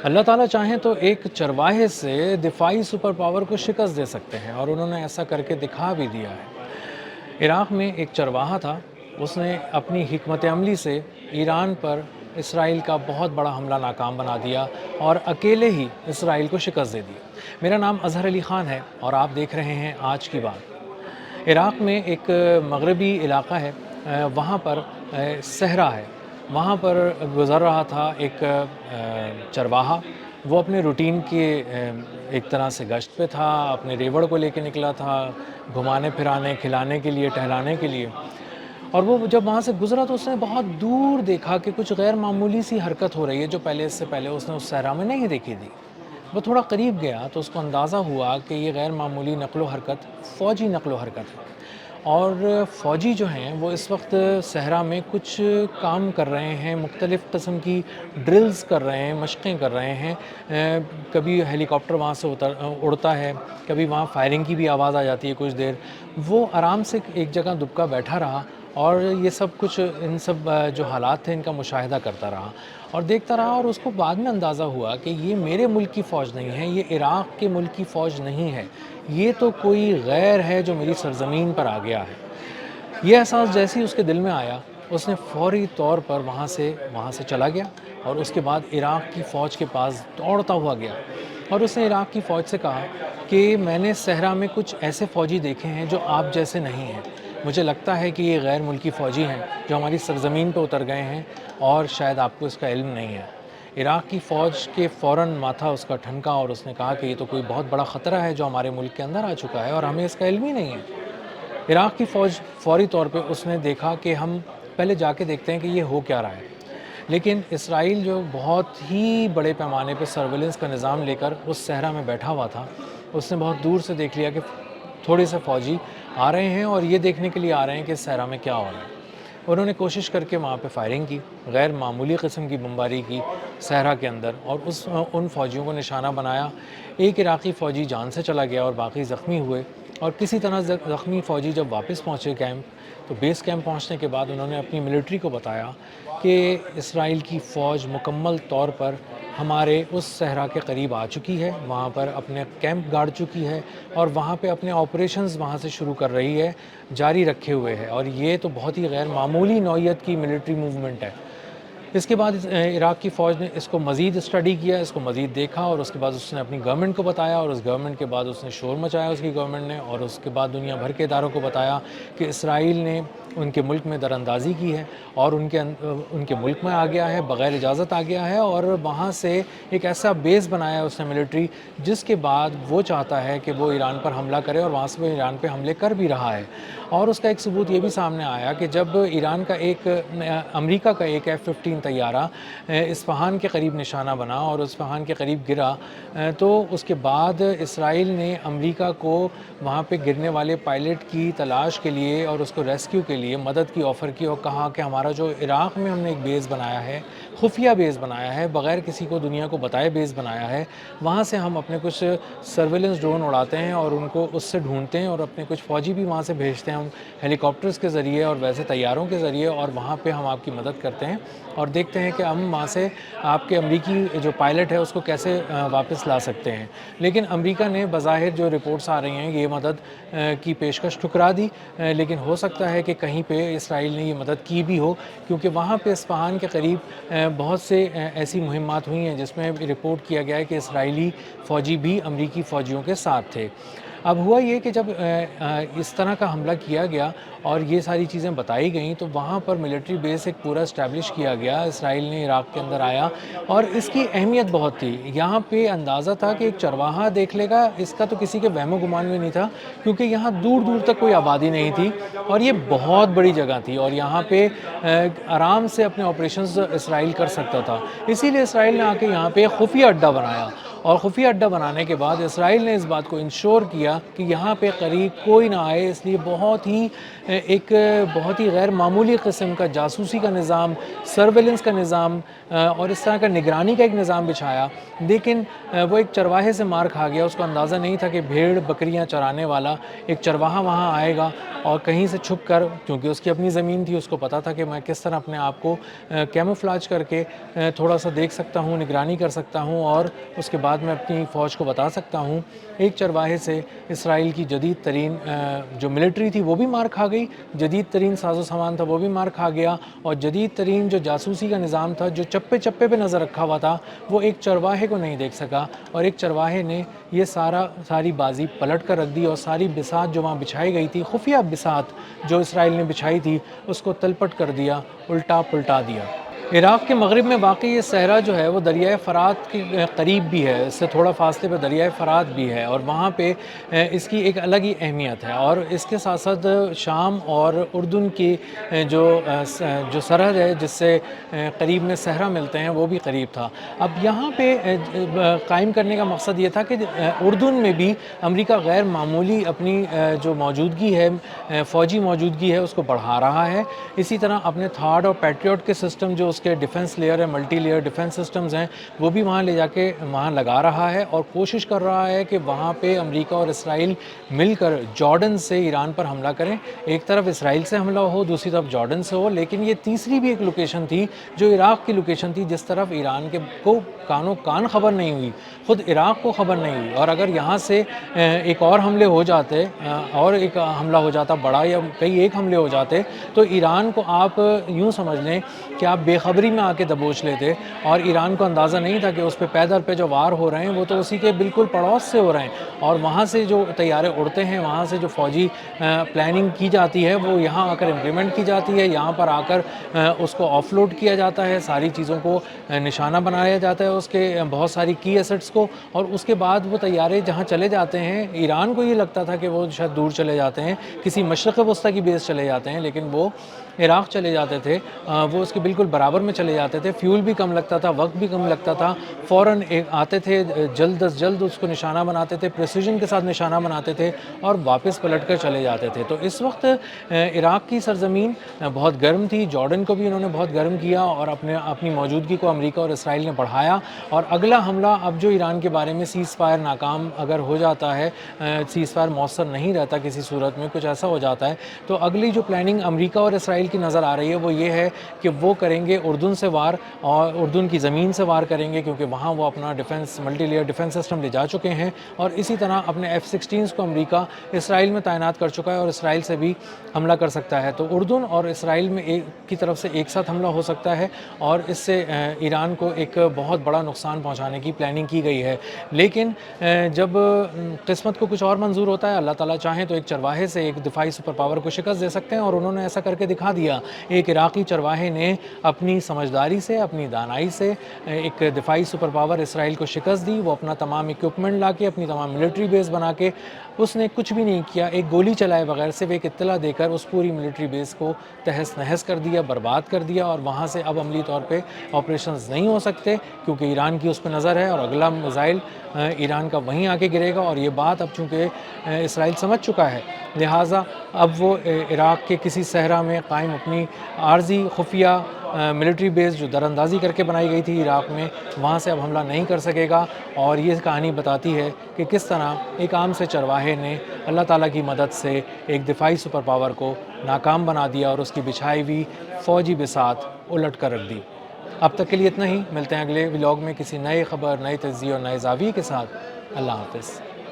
اللہ تعالیٰ چاہیں تو ایک چرواہے سے دفاعی سپر پاور کو شکست دے سکتے ہیں، اور انہوں نے ایسا کر کے دکھا بھی دیا ہے۔ عراق میں ایک چرواہا تھا، اس نے اپنی حکمت عملی سے ایران پر اسرائیل کا بہت بڑا حملہ ناکام بنا دیا اور اکیلے ہی اسرائیل کو شکست دے دی۔ میرا نام اظہر علی خان ہے اور آپ دیکھ رہے ہیں آج کی بات۔ عراق میں ایک مغربی علاقہ ہے، وہاں پر صحرا ہے، وہاں پر گزر رہا تھا ایک چرواہا۔ وہ اپنے روٹین کے ایک طرح سے گشت پہ تھا، اپنے ریوڑ کو لے کے نکلا تھا گھمانے پھرانے، کھلانے کے لیے، ٹہلانے کے لیے۔ اور وہ جب وہاں سے گزرا تو اس نے بہت دور دیکھا کہ کچھ غیر معمولی سی حرکت ہو رہی ہے جو اس سے پہلے اس نے اس صحرا میں نہیں دیکھی تھی۔ وہ تھوڑا قریب گیا تو اس کو اندازہ ہوا کہ یہ غیر معمولی نقل و حرکت فوجی نقل و حرکت ہے، اور فوجی جو ہیں وہ اس وقت صحرا میں کچھ کام کر رہے ہیں، مختلف قسم کی ڈرلز کر رہے ہیں، مشقیں کر رہے ہیں۔ کبھی ہیلی کاپٹر وہاں سے اڑتا ہے، کبھی وہاں فائرنگ کی بھی آواز آ جاتی ہے کچھ دیر۔ وہ آرام سے ایک جگہ دبکا بیٹھا رہا اور یہ سب کچھ، ان سب جو حالات تھے ان کا مشاہدہ کرتا رہا اور دیکھتا رہا، اور اس کو بعد میں اندازہ ہوا کہ یہ میرے ملک کی فوج نہیں ہے، یہ عراق کے ملک کی فوج نہیں ہے، یہ تو کوئی غیر ہے جو میری سرزمین پر آ گیا ہے۔ یہ احساس جیسے ہی اس کے دل میں آیا، اس نے فوری طور پر وہاں سے چلا گیا اور اس کے بعد عراق کی فوج کے پاس دوڑتا ہوا گیا، اور اس نے عراق کی فوج سے کہا کہ میں نے صحرا میں کچھ ایسے فوجی دیکھے ہیں جو آپ جیسے نہیں ہیں، مجھے لگتا ہے کہ یہ غیر ملکی فوجی ہیں جو ہماری سرزمین پہ اتر گئے ہیں، اور شاید آپ کو اس کا علم نہیں ہے۔ عراق کی فوج کے فوراً ماتھا اس کا ٹھنکا اور اس نے کہا کہ یہ تو کوئی بہت بڑا خطرہ ہے جو ہمارے ملک کے اندر آ چکا ہے اور ہمیں اس کا علم ہی نہیں ہے۔ عراق کی فوج فوری طور پہ اس نے دیکھا کہ ہم پہلے جا کے دیکھتے ہیں کہ یہ ہو کیا رہا ہے، لیکن اسرائیل جو بہت ہی بڑے پیمانے پہ سرویلنس کا نظام لے کر اس صحرا میں بیٹھا ہوا تھا، اس نے بہت دور سے دیکھ لیا کہ تھوڑے سے فوجی آ رہے ہیں اور یہ دیکھنے کے لیے آ رہے ہیں کہ اس صحرا میں کیا ہو رہا ہے۔ انہوں نے کوشش کر کے وہاں پہ فائرنگ کی، غیر معمولی قسم کی بمباری کی صحرا کے اندر، اور ان فوجیوں کو نشانہ بنایا۔ ایک عراقی فوجی جان سے چلا گیا اور باقی زخمی ہوئے، اور کسی طرح زخمی فوجی جب واپس پہنچے کیمپ، تو بیس کیمپ پہنچنے کے بعد انہوں نے اپنی ملٹری کو بتایا کہ اسرائیل کی فوج مکمل طور پر ہمارے اس صحرا کے قریب آ چکی ہے، وہاں پر اپنے کیمپ گاڑ چکی ہے اور وہاں پہ اپنے آپریشنز وہاں سے شروع کر رہی ہے، جاری رکھے ہوئے ہے، اور یہ تو بہت ہی غیر معمولی نوعیت کی ملٹری موومنٹ ہے۔ اس کے بعد عراق کی فوج نے اس کو مزید اسٹڈی کیا، اس کو مزید دیکھا، اور اس کے بعد اس نے اپنی گورنمنٹ کو بتایا، اور اس گورنمنٹ کے بعد اس نے شور مچایا اس کی گورنمنٹ نے، اور اس کے بعد دنیا بھر کے اداروں کو بتایا کہ اسرائیل نے ان کے ملک میں دراندازی کی ہے اور ان کے ملک میں آ گیا ہے، بغیر اجازت آ گیا ہے، اور وہاں سے ایک ایسا بیس بنایا ہے اس نے ملٹری، جس کے بعد وہ چاہتا ہے کہ وہ ایران پر حملہ کرے، اور وہاں سے وہ ایران پہ حملے کر بھی رہا ہے۔ اور اس کا ایک ثبوت یہ بھی سامنے آیا کہ جب امریکہ کا ایک F-15 طیارہ اصفہان کے قریب نشانہ بنا اور اصفہان کے قریب گرا، تو اس کے بعد اسرائیل نے امریکہ کو وہاں پہ گرنے والے پائلٹ کی تلاش کے لیے اور اس کو ریسکیو کے لیے مدد کی آفر کی، اور کہا کہ ہمارا جو عراق میں ہم نے ایک بیس بنایا ہے، خفیہ بیس بنایا ہے، بغیر کسی کو دنیا کو بتائے بیس بنایا ہے، وہاں سے ہم اپنے کچھ سرویلنس ڈرون اڑاتے ہیں اور ان کو اس سے ڈھونڈتے ہیں، اور اپنے کچھ فوجی بھی وہاں سے بھیجتے ہیں ہم ہیلی کاپٹرز کے ذریعے اور ویسے طیاروں کے ذریعے، اور وہاں پہ ہم آپ کی مدد کرتے ہیں اور دیکھتے ہیں کہ ہم وہاں سے آپ کے امریکی جو پائلٹ ہے اس کو کیسے واپس لا سکتے ہیں۔ لیکن امریکہ نے بظاہر جو رپورٹس آ رہی ہیں یہ مدد کی پیشکش ٹھکرا دی، لیکن ہو سکتا ہے کہ کہیں پہ اسرائیل نے یہ مدد کی بھی ہو، کیونکہ وہاں پہ اصفہان کے قریب بہت سے ایسی مہمات ہوئی ہیں جس میں رپورٹ کیا گیا ہے کہ اسرائیلی فوجی بھی امریکی فوجیوں کے ساتھ تھے۔ اب ہوا یہ کہ جب اس طرح کا حملہ کیا گیا اور یہ ساری چیزیں بتائی گئیں، تو وہاں پر ملٹری بیس ایک پورا اسٹیبلش کیا گیا، اسرائیل نے عراق کے اندر آیا، اور اس کی اہمیت بہت تھی۔ یہاں پہ اندازہ تھا کہ ایک چرواہا دیکھ لے گا، اس کا تو کسی کے وہم و گمان میں نہیں تھا، کیونکہ یہاں دور دور تک کوئی آبادی نہیں تھی اور یہ بہت بڑی جگہ تھی، اور یہاں پہ آرام سے اپنے آپریشنز اسرائیل کر سکتا تھا۔ اسی لیے اسرائیل نے آ کے یہاں پہ خفیہ اڈہ بنایا، اور خفیہ اڈہ بنانے کے بعد اسرائیل نے اس بات کو انشور کیا کہ یہاں پہ قریب کوئی نہ آئے، اس لیے بہت ہی غیر معمولی قسم کا جاسوسی کا نظام، سرویلنس کا نظام اور اس طرح کا نگرانی کا ایک نظام بچھایا۔ لیکن وہ ایک چرواہے سے مار کھا گیا، اس کو اندازہ نہیں تھا کہ بھیڑ بکریاں چرانے والا ایک چرواہا وہاں آئے گا اور کہیں سے چھپ کر، کیونکہ اس کی اپنی زمین تھی، اس کو پتا تھا کہ میں کس طرح اپنے آپ کو کیموفلاج کر کے تھوڑا سا دیکھ سکتا ہوں، نگرانی کر سکتا ہوں اور اس کے بعد میں اپنی فوج کو بتا سکتا ہوں۔ ایک چرواہے سے اسرائیل کی جدید ترین جو ملٹری تھی وہ بھی مار کھا گئی، جدید ترین ساز و سامان تھا وہ بھی مار کھا گیا، اور جدید ترین جو جاسوسی کا نظام تھا جو چپے چپے پہ نظر رکھا ہوا تھا وہ ایک چرواہے کو نہیں دیکھ سکا، اور ایک چرواہے نے یہ ساری بازی پلٹ کر رکھ دی اور ساری بساط جو وہاں بچھائی گئی تھی، خفیہ بساط جو اسرائیل نے بچھائی تھی، اس کو تلپٹ کر دیا، الٹا پلٹا دیا۔ عراق کے مغرب میں واقع یہ صحرا جو ہے وہ دریائے فرات کے قریب بھی ہے، اس سے تھوڑا فاصلے پہ دریائے فرات بھی ہے، اور وہاں پہ اس کی ایک الگ ہی اہمیت ہے، اور اس کے ساتھ ساتھ شام اور اردن کی جو سرحد ہے جس سے قریب میں صحرا ملتے ہیں وہ بھی قریب تھا۔ اب یہاں پہ قائم کرنے کا مقصد یہ تھا کہ اردن میں بھی امریکہ غیر معمولی اپنی جو موجودگی ہے، فوجی موجودگی ہے، اس کو بڑھا رہا ہے۔ اسی طرح اپنے تھاڈ اور پیٹریوٹ کے سسٹم جو اس کے ڈیفنس لیئر ہے، ملٹی لیئر ڈیفنس سسٹمز ہیں، وہ بھی وہاں لے جا کے وہاں لگا رہا ہے، اور کوشش کر رہا ہے کہ وہاں پہ امریکہ اور اسرائیل مل کر جارڈن سے ایران پر حملہ کریں۔ ایک طرف اسرائیل سے حملہ ہو، دوسری طرف جارڈن سے ہو، لیکن یہ تیسری بھی ایک لوکیشن تھی جو عراق کی لوکیشن تھی، جس طرف ایران کے کو کانوں کان خبر نہیں ہوئی، خود عراق کو خبر نہیں ہوئی، اور اگر یہاں سے ایک اور حملے ہو جاتے اور ایک حملہ ہو جاتا بڑا، یا کئی ایک حملے ہو جاتے، تو ایران کو آپ یوں سمجھ لیں کہ آپ بے خبری میں آ کے دبوچ لیتے، اور ایران کو اندازہ نہیں تھا کہ اس پہ پیدر پہ جو وار ہو رہے ہیں وہ تو اسی کے بالکل پڑوس سے ہو رہے ہیں، اور وہاں سے جو طیارے اڑتے ہیں، وہاں سے جو فوجی پلاننگ کی جاتی ہے وہ یہاں آ کر امپلیمنٹ کی جاتی ہے، یہاں پر آ کر اس کو آف لوڈ کیا جاتا ہے، ساری چیزوں کو نشانہ بنایا جاتا ہے، اس کے بہت ساری کی ایسٹس کو، اور اس کے بعد وہ طیارے جہاں چلے جاتے ہیں، ایران کو یہ لگتا تھا کہ وہ شاید دور چلے جاتے ہیں، کسی مشرق وسطیٰ کی بیس چلے جاتے ہیں، لیکن وہ عراق چلے جاتے تھے، وہ اس کے بالکل برابر میں چلے جاتے تھے، فیول بھی کم لگتا تھا، وقت بھی کم لگتا تھا، فوراً آتے تھے، جلد از جلد اس کو نشانہ بناتے تھے، پریسیجن کے ساتھ نشانہ بناتے تھے اور واپس پلٹ کر چلے جاتے تھے۔ تو اس وقت عراق کی سرزمین بہت گرم تھی، جارڈن کو بھی انہوں نے بہت گرم کیا، اور اپنی موجودگی کو امریکہ اور اسرائیل نے بڑھایا، اور اگلا حملہ اب جو ایران کے بارے میں سیز فائر ناکام اگر ہو جاتا ہے، سیز فائر مؤثر نہیں رہتا کسی صورت میں، کچھ ایسا ہو جاتا ہے، تو اگلی جو پلاننگ امریکہ اور اسرائیل کی نظر آ رہی ہے وہ یہ ہے کہ وہ کریں گے اردن سے وار، اور اردن کی زمین سے وار کریں گے، کیونکہ وہاں وہ اپنا defence multi layer defence system لے جا چکے ہیں، اور اسی طرح اپنے F-16 کو امریکہ اسرائیل میں تعینات کر چکا ہے، اور اسرائیل سے بھی حملہ کر سکتا ہے۔ تو اردن اور اسرائیل میں کی طرف سے ایک ساتھ حملہ ہو سکتا ہے، اور اس سے ایران کو ایک بہت بڑا نقصان پہنچانے کی پلاننگ کی گئی ہے۔ لیکن جب قسمت کو کچھ اور منظور ہوتا ہے، اللہ تعالیٰ چاہیں تو ایک چرواہے سے ایک دفاعی سپر پاور کو شکست دے سکتے ہیں، اور انہوں نے ایسا کر کے دکھا دیا۔ ایک عراقی چرواہے نے اپنی سمجھداری سے، اپنی دانائی سے ایک دفاعی سپر پاور اسرائیل کو شکست دی۔ وہ اپنا تمام اکوپمنٹ لا کے، اپنی تمام ملٹری بیس بنا کے، اس نے کچھ بھی نہیں کیا، ایک گولی چلائے بغیر، صرف ایک اطلاع دے کر اس پوری ملٹری بیس کو تہس نہس کر دیا، برباد کر دیا، اور وہاں سے اب عملی طور پہ آپریشنز نہیں ہو سکتے، کیونکہ ایران کی اس پہ نظر ہے، اور اگلا میزائل ایران کا وہیں آ کے گرے گا، اور یہ بات اب چونکہ اسرائیل سمجھ چکا ہے، لہٰذا اب وہ عراق کے کسی صحرا میں قائم اپنی عارضی خفیہ ملٹری بیس جو دراندازی کر کے بنائی گئی تھی عراق میں، وہاں سے اب حملہ نہیں کر سکے گا۔ اور یہ کہانی بتاتی ہے کہ کس طرح ایک عام سے چرواہے نے اللہ تعالیٰ کی مدد سے ایک دفاعی سپر پاور کو ناکام بنا دیا، اور اس کی بچھائی ہوئی فوجی بساط الٹ کر رکھ دی۔ اب تک کے لیے اتنا ہی، ملتے ہیں اگلے ولاگ میں کسی نئے خبر، نئے تجزیے اور نئے زاویے کے ساتھ۔ اللہ حافظ۔